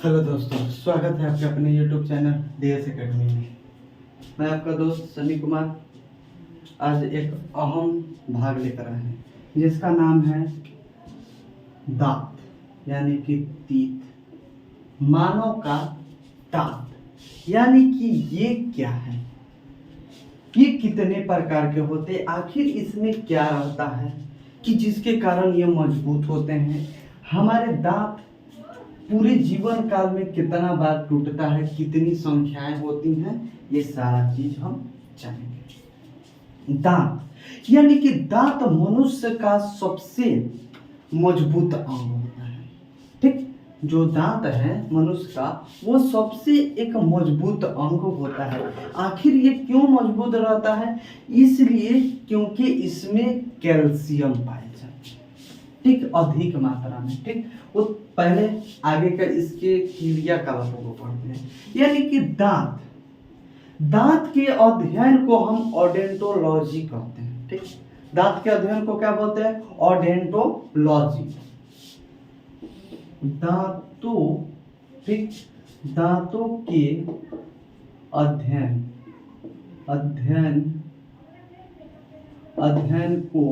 Hello दोस्तों, स्वागत है आपके अपने YouTube चैनल DS एकेडमी में। मैं आपका दोस्त सनी कुमार आज एक अहम भाग लेकर आए हैं जिसका नाम है दांत यानी कि तीत। मानव का दांत यानी कि ये क्या है, ये कितने प्रकार के होते हैं, आखिर इसमें क्या रहता है कि जिसके कारण ये मजबूत होते हैं। हमारे दांत पूरे जीवन काल में कितना बार टूटता है, कितनी संख्याएं होती हैं, ये सारा चीज हम जानेंगे। दांत यानी कि दांत मनुष्य का सबसे मजबूत अंग होता है। ठीक, जो दांत है मनुष्य का वो सबसे एक मजबूत अंग होता है। आखिर ये क्यों मजबूत रहता है? इसलिए क्योंकि इसमें कैल्शियम पाया जाता है, ठीक, अधिक मात्रा में। ठीक, वो पहले आगे का इसके क्रियाकलापों को पढ़ते हैं। यानी कि दांत के अध्ययन को हम ओडोंटोलॉजी कहते हैं। ठीक, दांत के अध्ययन को क्या बोलते हैं? ओडोंटोलॉजी। ठीक, दांतों के अध्ययन को,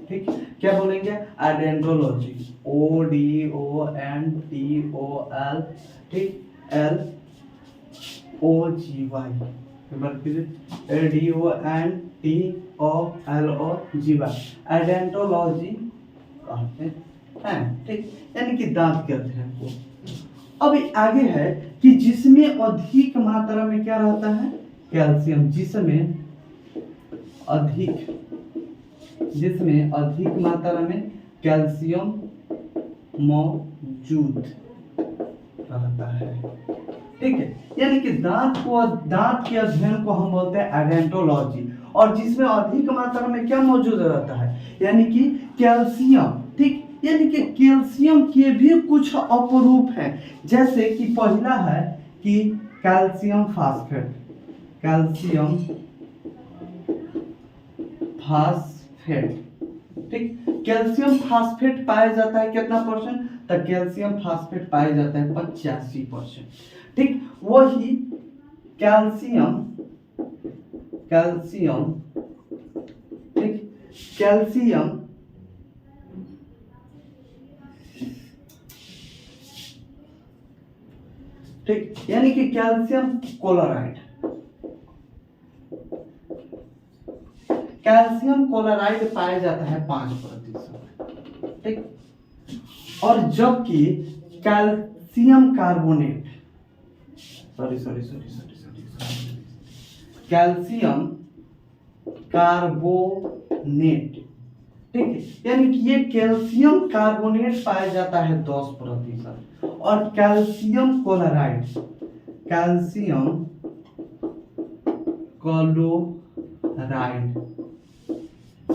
ठीक, क्या बोलेंगे? ओडोंटोलॉजी। ODONTOL, ठीक, LOGY, ODONTOLOGY, ओडोंटोलॉजी कहते हैं। ठीक, यानी कि दांत के अध्ययन को। अब आगे है कि जिसमें अधिक मात्रा में क्या रहता है? कैल्शियम। जिसमें अधिक मात्रा में कैल्शियम मौजूद रहता है। ठीक है, यानी कि दांत के अध्ययन को हम बोलते हैं ओडोंटोलॉजी। और जिसमें अधिक मात्रा में क्या मौजूद रहता है? यानी कि कैल्शियम। ठीक, यानी कि कैल्शियम के भी कुछ अपरूप हैं, जैसे कि पहला है कि कैल्शियम फास्फेट। ठीक, कैल्शियम फास्फेट पाया जाता है कितना परसेंट? तो कैल्शियम फास्फेट पाया जाता है 85%। ठीक, वही कैल्शियम, ठीक, कैल्शियम ठीक, यानी कि कैल्शियम क्लोराइड पाया जाता है 5%। ठीक, और जबकि कैल्शियम कार्बोनेट, कैल्शियम कार्बोनेट, ठीक है, यानी कि ये कैल्शियम कार्बोनेट पाया जाता है 10%। और कैल्शियम क्लोराइड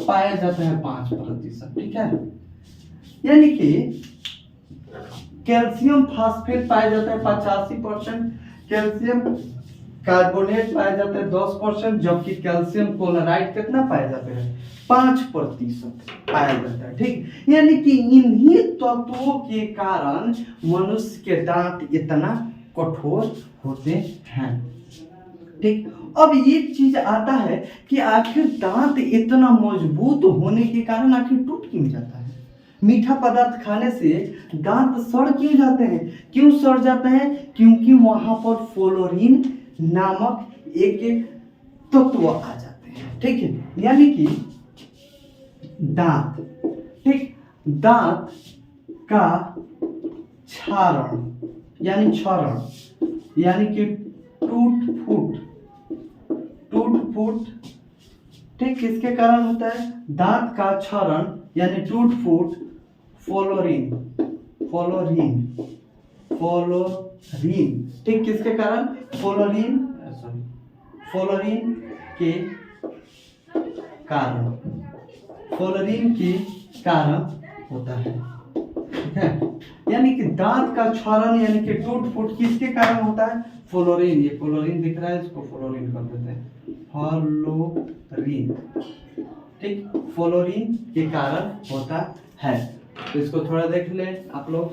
पाया जाता है 5%। ठीक है, यानी कि कैल्शियम फास्फेट पाया जाता है 85%, कैल्शियम कार्बोनेट पाया जाता है 10%, जबकि कैल्शियम क्लोराइड कितना पाया जाता है? 5% पाया जाता है। ठीक, यानी कि इन्हीं तत्वों के कारण मनुष्य के दांत इतना कठोर होते हैं। ठीक, अब एक चीज आता है कि आखिर दांत इतना मजबूत होने के कारण आखिर टूट क्यों जाता है? मीठा पदार्थ खाने से दांत सड़ क्यों जाते हैं? क्यों सड़ जाते हैं? क्योंकि वहां पर फ्लोरीन नामक एक तत्व आ जाते हैं। ठीक है, यानी कि दांत, ठीक, दांत का क्षरण यानी कि टूट फूट, ठीक, किसके कारण होता है? दांत का क्षरण यानी टूट फूट फ्लोरीन, ठीक, किसके कारण? फ्लोरीन के कारण होता है। ठीक है, यानी कि दांत का क्षरण यानी कि टूट फूट किसके कारण होता है? फ्लोरीन। ये फ्लोरीन दिख रहा है, इसको फ्लोरीन कर देते हैं, फ्लोरीन। ठीक, फ्लोरीन के कारण होता है। तो इसको थोड़ा देख ले आप लोग।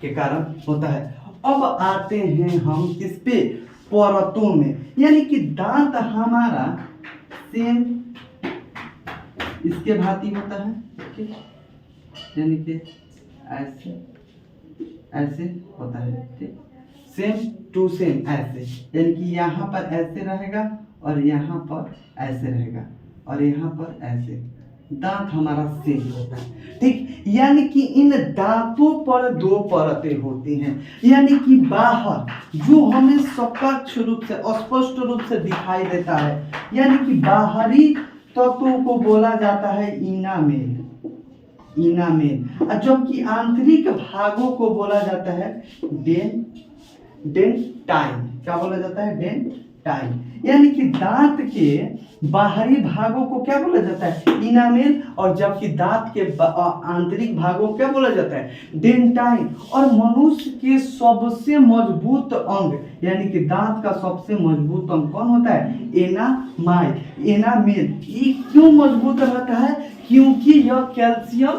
के कारण होता है। अब आते हैं हम किस पे, परतों में, यानी कि दांत हमारा सेम इसके भांति होता है, ठीक, यानी कि ऐसे ऐसे होता है, ठीक, सेम टू सेम ऐसे, यानी कि यहाँ पर ऐसे रहेगा और यहाँ पर ऐसे रहेगा और यहाँ पर ऐसे, दांत हमारा सेम होता है, ठीक। यानी कि इन दांतों पर दो परतें होती हैं, यानी कि बाहर जो हमें सपक्ष रूप से स्पष्ट रूप से दिखाई देता है, यानी कि बाहरी तत्वों को बोला जाता है इनामेल, और जबकि आंतरिक भागों को बोला जाता है डेंटाइन। क्या बोला जाता है, डेंटाइन। यानी कि दांत के बाहरी भागों को क्या बोला जाता है, इनामेल, और जबकि दांत के आंतरिक भागों को क्या बोला जाता है, डेंटाइन। और मनुष्य के सबसे मजबूत अंग, यानी कि दांत का सबसे मजबूत अंग कौन होता है, एनामेल। ये क्यों मजबूत रहता है, क्योंकि यह कैल्शियम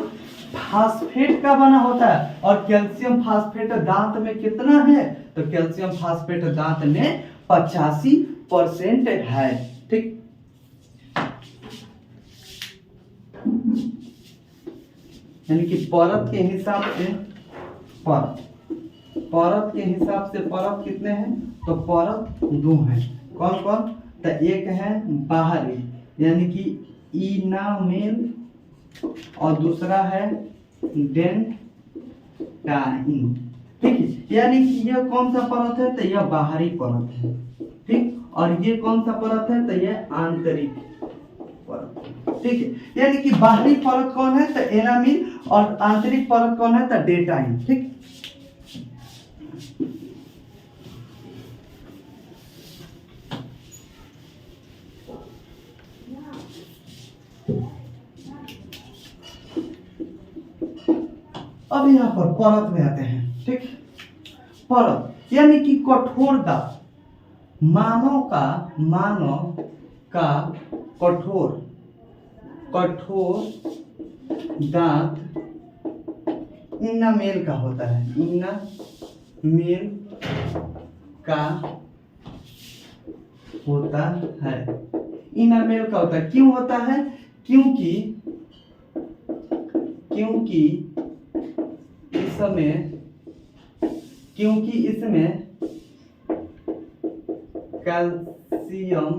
फास्फेट का बना होता है, और कैल्शियम फास्फेट दांत में कितना है, तो कैल्शियम फास्फेट दांत में 85% है, ठीक। यानी कि परत के हिसाब से परत के हिसाब से परत कितने हैं, तो परत 2 हैं। कौन कौन, तो एक है बाहरी यानी कि इनामेल और दूसरा है डेंटाइन, ठीक है। यानी कि यह कौन सा परत है, तो यह बाहरी परत है, ठीक, और ये कौन सा परत है, तो यह आंतरिक परत, ठीक है। यानी कि बाहरी परत कौन है, तो एनामिल, और आंतरिक परत कौन है, तो डेंटाइन, ठीक। अब यहाँ पर परत में आते हैं, ठीक। परत यानी कि कठोर दांत, मानव का कठोर दांत इनामेल का होता है, इनामेल का होता है, इनामेल का होता है। क्यों होता है, क्योंकि इसमें कैल्शियम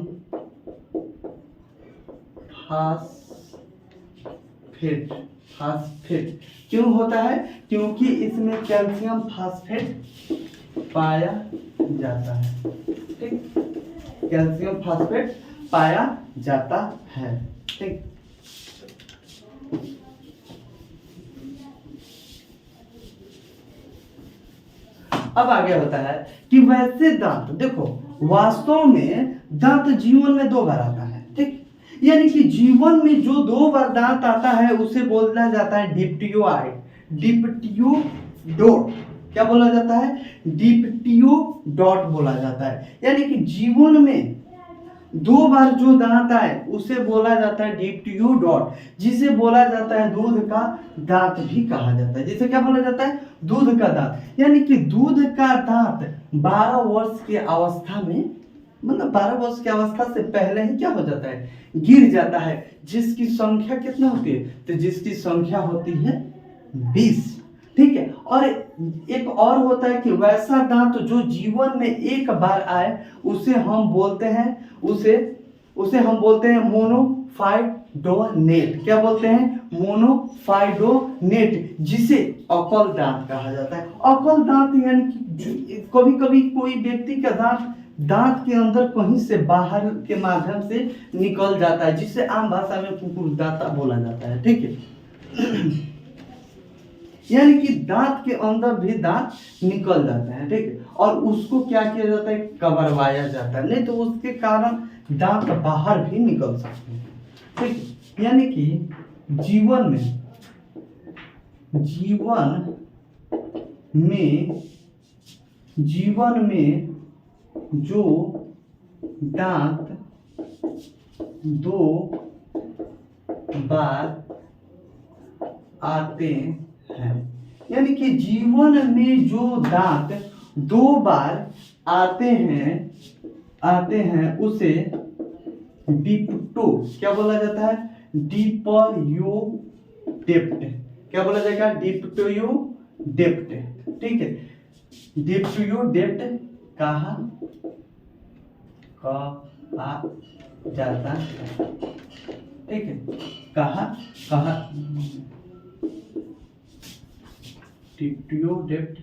फास्फेट क्यों होता है, क्योंकि इसमें कैल्शियम फास्फेट पाया जाता है, ठीक, कैल्शियम फास्फेट पाया जाता है, ठीक। अब आगे होता है कि वैसे दांत, देखो वास्तव में दांत जीवन में 2 बार आता है, ठीक, यानी कि जीवन में जो 2 बार दांत आता है उसे बोला जाता है डिप्टियोडोट। क्या बोला जाता है, डिप्टियोडोट बोला जाता है। यानी कि जीवन में 2 बार जो दांत आए उसे बोला जाता है डिप्टियोडोट, जिसे बोला जाता है दूध का दांत भी कहा जाता है। जिसे क्या बोला जाता है, दूध का दांत। यानी कि दूध का दांत 12 वर्ष की अवस्था में, मतलब 12 वर्ष की अवस्था से पहले ही क्या हो जाता है, गिर जाता है, जिसकी संख्या कितना होती है, तो जिसकी संख्या होती है 20, ठीक है। और एक और होता है कि वैसा दांत जो जीवन में 1 बार आए उसे हम बोलते हैं मोनोफाइडोनेट। क्या बोलते हैं, मोनोफाइडोनेट, जिसे अकल दांत कहा जाता है। अकल दांत यानी कि कभी कभी कोई व्यक्ति का दांत के अंदर कहीं से बाहर के माध्यम से निकल जाता है, जिसे आम भाषा में कुकुरदाता बोला जाता है, ठीक है। यानी कि दांत के अंदर भी दांत निकल जाता है, ठीक है, और उसको क्या किया जाता है, कबरवाया जाता है, नहीं तो उसके कारण दांत बाहर भी निकल सकते हैं, ठीक। यानी कि जीवन में जो दांत 2 बार आते हैं, यानी कि जीवन में जो दांत 2 बार आते हैं उसे डिप्टो क्या बोला जाता है? डिप्टोयोडेप्ट। क्या बोला जाएगा? डिप्टोयोडेप्ट। ठीक है, डिप्टोयोडेप्ट कहा जाता है। ठीक है, कहा डिप्टोयोडेप्ट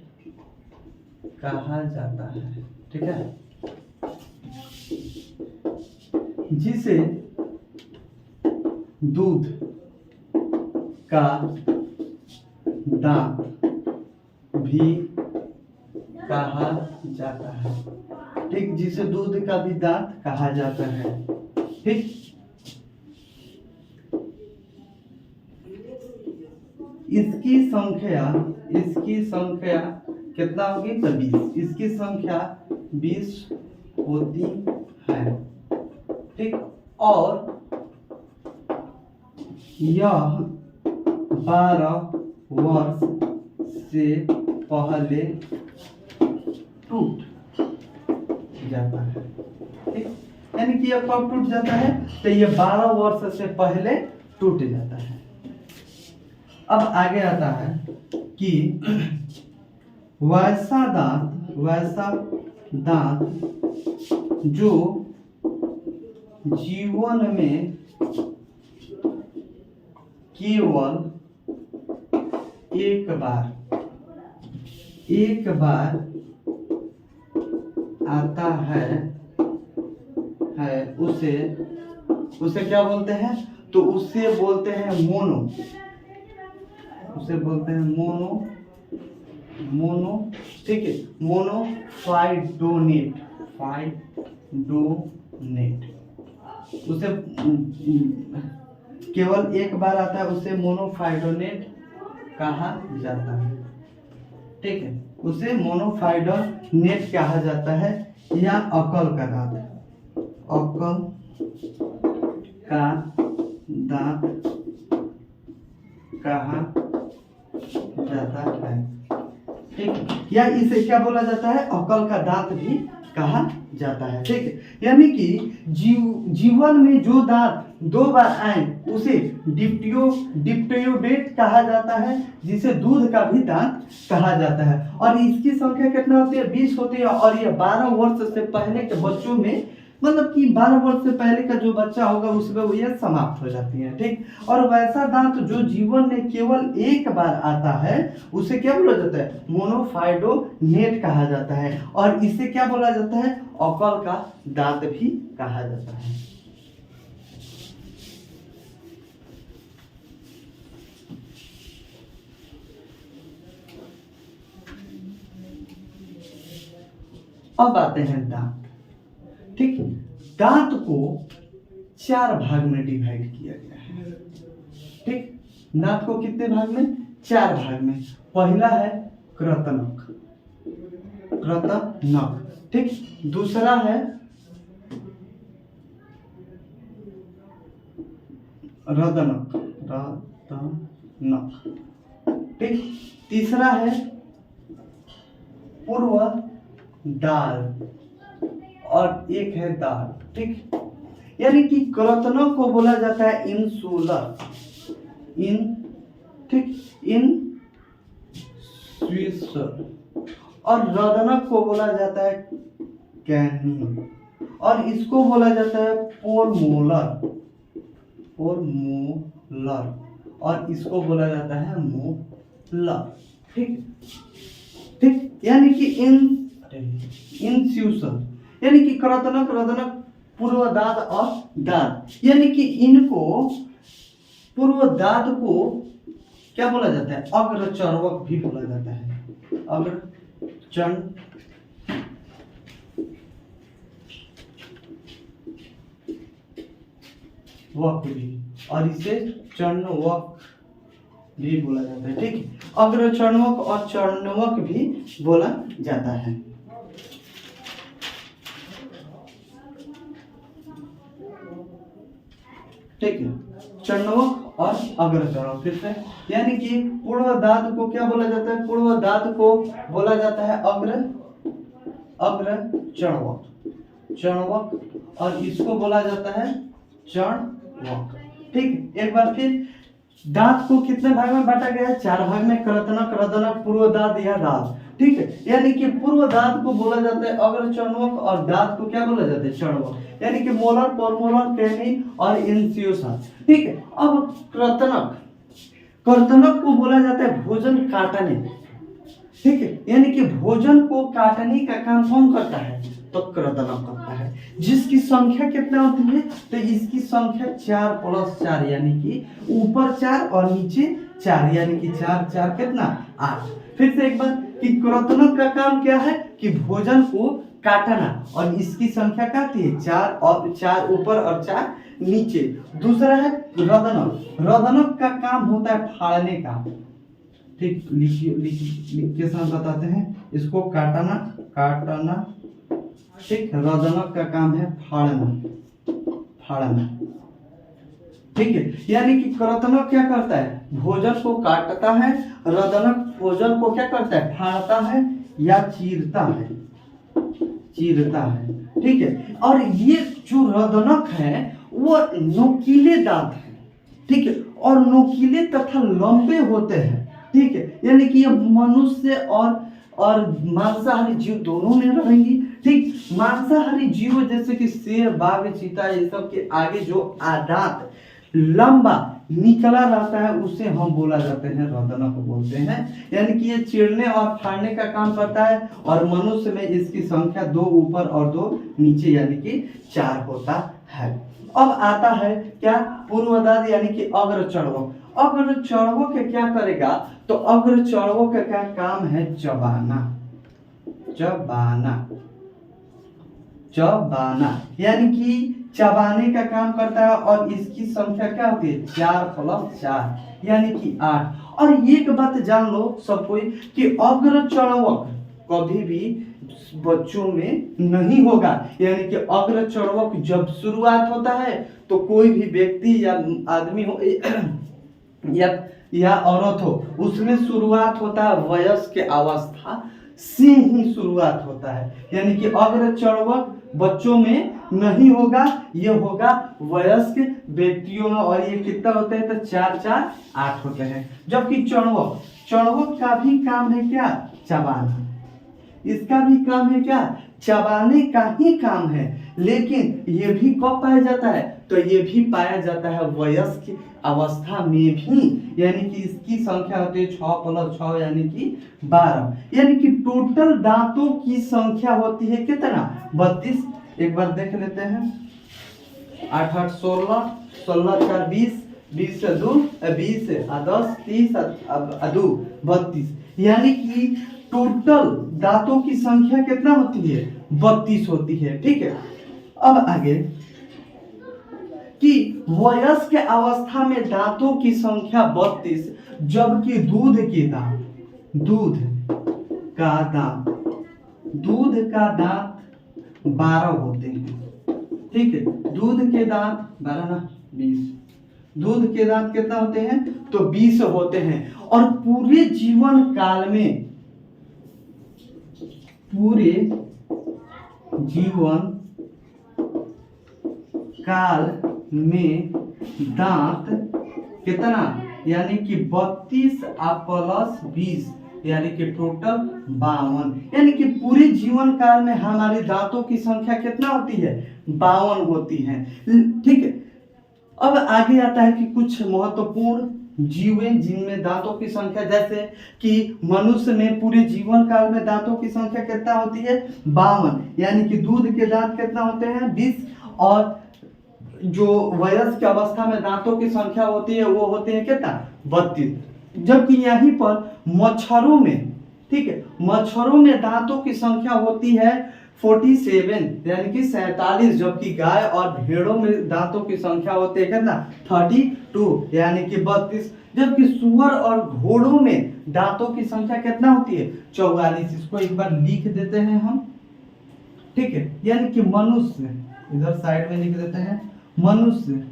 कहा जाता है। ठीक है, जिसे दूध का दांत भी कहा जाता है। ठीक, जिसे दूध का भी दांत कहा जाता है। ठीक, इसकी संख्या कितना होगी? तो 20। इसकी संख्या 20 होती है। ठीक, और यह 12 वर्ष से पहले टूट जाता है। ठीक, यानी कि यह कब टूट जाता है? तो यह 12 वर्ष से पहले टूट जाता है। अब आगे आता है कि वैसा दांत जो जीवन में केवल एक बार आता है उसे क्या बोलते हैं? तो उसे बोलते हैं मोनो। ठीक है, मोनोफाइडोनेट। उसे केवल एक बार आता है, उसे मोनोफाइडोनेट कहा जाता है। ठीक है, उसे मोनोफाइडोनेट कहा जाता है, या अकल का दांत कहा जाता है। ठीक, या इसे क्या बोला जाता है? अकल का दांत भी कहा जाता है। ठीक है, यानी कि जीवन में जो दांत 2 बार आए उसे डिप्टोयोडेट कहा जाता है, जिसे दूध का भी दांत कहा जाता है। और इसकी संख्या कितना होती है? 20 होती है। और ये 12 वर्ष से पहले के बच्चों में, मतलब कि 12 वर्ष से पहले का जो बच्चा होगा उसमें वो ये समाप्त हो जाती है। ठीक, और वैसा दांत जो जीवन में केवल एक बार आता है उसे क्या बोला जाता है? मोनोफाइडोनेट कहा जाता है। और इसे क्या बोला जाता है? अकल का दांत भी कहा जाता है। अब आते हैं दांत। ठीक, दांत को 4 भाग में डिवाइड किया गया है। ठीक, दांत को कितने भाग में? 4 भाग में। पहला है कृतनक। ठीक, दूसरा है रदनक। ठीक, तीसरा है पूर्व दाल, और एक है दाल। ठीक, यानी कि कृतनक को बोला जाता है इंसुलर, और रदनक को बोला जाता है कैनिन, और इसको बोला जाता है पोरमोलर, और इसको बोला जाता है मोलर। ठीक, यानी कि इंस्यूशन, यानी कि कृतनक, रदनक, पूर्व दांत और दांत, यानी कि इनको पूर्व दांत को क्या बोला जाता है? अग्रचर्वक भी बोला जाता है। अग्रचर्वक भी, और इसे चर्णवक भी बोला जाता है। ठीक है, अग्रचर्वक और चर्णवक भी बोला जाता है। ठीक है, चणवक और अग्रचणवक। फिर से, यानी कि पूर्व दांत को क्या बोला जाता है? पूर्व दांत को बोला जाता है अग्रचणवक, चणवक, और इसको बोला जाता है चणवक। ठीक, एक बार फिर, दांत को कितने भाग में बांटा गया है? 4 भाग में, कृतनक, रदनक, पूर्व दांत या दांत। ठीक है, यानी कि पूर्व दांत को बोला जाता है अग्रचणवक और दांत को क्या बोला जाता है? चणवक, यानी कि मोलर, पोलमोलर, कैनिन और इंसियोसा। ठीक है, अब कृतनक, कर्तनक को बोला जाता है भोजन काटने। ठीक है, यानी कि भोजन को काटने का काम कौन करता है? तो कृतनक करता है, जिसकी संख्या कितना होती है? तो इसकी संख्या 4 + 4, यानी कि ऊपर 4 और नीचे 4, यानी कि 4 4 कितना? 8। फिर से एक बार, कि कृतनक का काम क्या है? कि भोजन को काटना, और इसकी संख्या क्या होती है? 4, और 4 ऊपर और 4 नीचे। दूसरा है रदनक, रदनक का काम होता है फाड़ने का। ठीक, लिख के साथ बताते हैं इसको, काटना। ठीक, रदनक का काम है फाड़ना। ठीक है, यानी कि कृतनक क्या करता है? भोजन को काटता है, रदनक भोजन को क्या करता है? फाड़ता है या चीरता है। ठीक है, और ये जो रदनक है वो नोकीले दांत है। ठीक है, और नोकीले तथा लंबे होते हैं। ठीक है, यानी कि ये मनुष्य और मांसाहारी जीव दोनों में रहेंगी। ठीक, मांसाहारी जीव जैसे कि शेर, बाघ, चीता, ये सब के आगे जो दांत लंबा निकला रहता है उसे हम बोला जाते हैं रदनक बोलते हैं। यानी कि ये चीरने और फाड़ने का काम करता है, और मनुष्य में इसकी संख्या 2 ऊपर और 2 नीचे, यानी कि 4 होता है। अब आता है क्या? पूर्वदांत, यानी कि अग्रचणवक। अग्रचणवक क्या करेगा? तो अग्रचणवक का काम है चबाना, यानी कि चबाने का काम करता है, और इसकी संख्या क्या होती है? 4 + 4, यानी कि 8। और एक बात जान लो सब कोई, कि अग्रचणवक कभी भी बच्चों में नहीं होगा। यानी कि अग्रचणवक जब शुरुआत होता है तो कोई भी व्यक्ति या आदमी हो या औरत हो, उसमें शुरुआत होता है वयस्क अवस्था से ही शुरुआत होता है। यानी कि अग्रचणवक बच्चों में नहीं होगा, ये होगा वयस्क व्यक्तियों में। और ये कितना होते हैं? तो 4 4 8 होते हैं। जबकि चणवक का भी काम है क्या? चबाना। इसका भी काम है क्या? चबाने का ही काम है। लेकिन ये भी कब पाया जाता है? तो ये भी पाया जाता है वयस्क अवस्था में भी। यानी कि इसकी संख्या होती है 6 + 6, यानी कि 12। यानी कि टोटल दांतों की संख्या होती है कितना? 32। एक बार देख लेते हैं, 8 8 16, 16 4 20, 20 2 20, 10 30, 2 32। यानी कि टोटल दांतों की संख्या कितना होती है? 32 होती है। ठीक है, अब आगे, कि वयस्क अवस्था में दांतों की संख्या 32, जबकि दूध का दांत 12 होते हैं। ठीक है, दूध के दांत 12 ना 20, दूध के दांत कितना होते हैं? तो 20 होते हैं। और पूरे जीवन काल में दांत कितना? यानी कि 32 + 20, यानी कि टोटल 52। यानी कि पूरे जीवन काल में हमारे दांतों की संख्या कितना होती है? 52 होती है। ठीक है, अब आगे आता है कि कुछ महत्वपूर्ण जीव जिनमें दांतों की संख्या, जैसे कि मनुष्य में पूरे जीवन काल में दांतों की संख्या कितना होती है? 52। यानी कि दूध के दांत कितना होते हैं? 20। और जो वयस्क अवस्था में दांतों की संख्या होती है वो होते हैं कितना? 32। जबकि यहीं पर मच्छरों में, ठीक है, मच्छरों में दांतों की संख्या होती है 47, यानी कि 47। जबकि गाय और भेड़ों में दांतों की संख्या होती है कितना? 32, यानी कि 32। जबकि सुअर और घोड़ों में दांतों की संख्या कितना होती है? 44। इसको एक बार लिख देते हैं हम। ठीक है, यानी कि मनुष्य, इधर साइड में लिख देते हैं, मनुष्य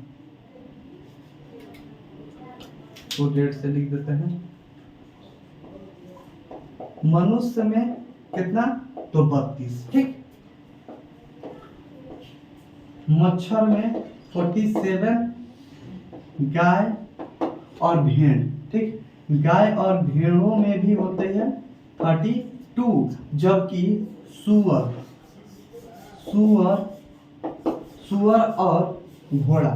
तो 1.5 से लिख देते हैं। मनुष्य में कितना, तो 32, ठीक। मच्छर में 47, गाय और भेड़, ठीक। गाय और भेड़ों में भी होते हैं 32, जबकि सुअर और घोड़ा,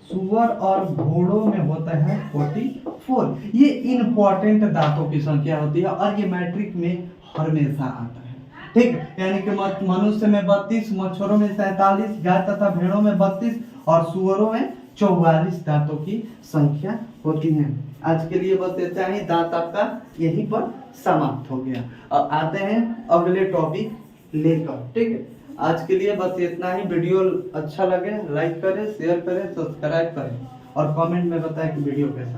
सुअर और घोड़ों में होता है 44। ये इंपॉर्टेंट दांतों की संख्या होती है और ये मैट्रिक में हमेशा आता है, ठीक। यानी कि मनुष्य में 32, मच्छरों में 47, गाय तथा भेड़ों में 32 और सुअरों में 44 दांतों की संख्या होती है। आज के लिए बस इतना ही, दांत आपका यहीं पर समाप्त हो गया। अब आते हैं अगले टॉपिक लेकर, ठीक है। आज के लिए बस इतना ही। वीडियो अच्छा लगे लाइक करें, शेयर करें, सब्सक्राइब करें और कमेंट में बताएं कि वीडियो कैसा